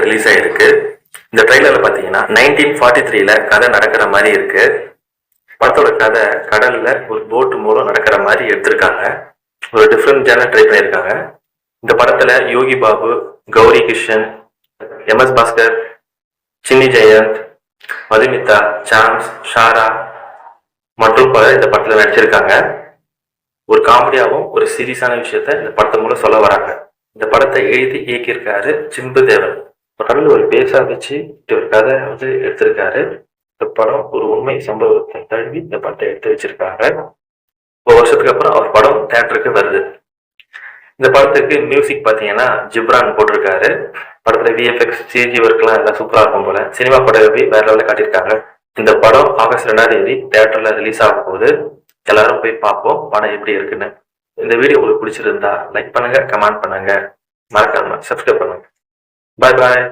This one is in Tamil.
ரிலீஸ் ஆயிருக்கு. இந்த ட்ரெய்லர்ல பாத்தீங்கன்னா 1943ல கதை நடக்கிற மாதிரி இருக்கு. படத்தோட கதை கடல்ல ஒரு போட் மூலம் நடக்கிற மாதிரி எடுத்திருக்காங்க. ஒரு டிஃப்ரெண்ட் ஜேர்னல் ட்ரை பண்ணியிருக்காங்க. இந்த படத்துல யோகி பாபு, கௌரி கிஷன், MS பாஸ்கர், சின்னி ஜெயந்த், மதுமிதா, சாம்ஸ், ஷாரா மற்றும் பலர் இந்த படத்துல நடிச்சிருக்காங்க. ஒரு காமெடியாவும் ஒரு சீரியஸான விஷயத்த இந்த படத்து மூலம் சொல்ல வராங்க. இந்த படத்தை எழுதி இயக்கியிருக்காரு சிம்பு தேவன். கடவுள் ஒரு பேஸா வச்சு ஒரு கதை எடுத்திருக்காரு. இந்த படம் ஒரு உண்மை சம்பவத்தை தழுவி இந்த படத்தை எடுத்து வச்சிருக்காங்க. ஒரு வருஷத்துக்கு அப்புறம் அவர் படம் தியேட்டருக்கு வருது. இந்த படத்துக்கு மியூசிக் பாத்தீங்கன்னா ஜிப்ரான் போட்டிருக்காரு. படத்துல VFX CG ஒர்க்லாம் எல்லாம் சூப்பரா இருக்கும் போல. சினிமா படத்தை வேற லெவலில் காட்டியிருக்காங்க. இந்த படம் ஆகஸ்ட் 2 தியேட்டர்ல ரிலீஸ் ஆகும் போது எல்லாரும் போய் பார்ப்போம் படம் எப்படி இருக்குன்னு. இந்த வீடியோ உங்களுக்கு பிடிச்சிருந்தா லைக் பண்ணுங்க, கமெண்ட் பண்ணுங்க, மறக்காம சப்ஸ்கிரைப் பண்ணுங்க. பாய் பாய்.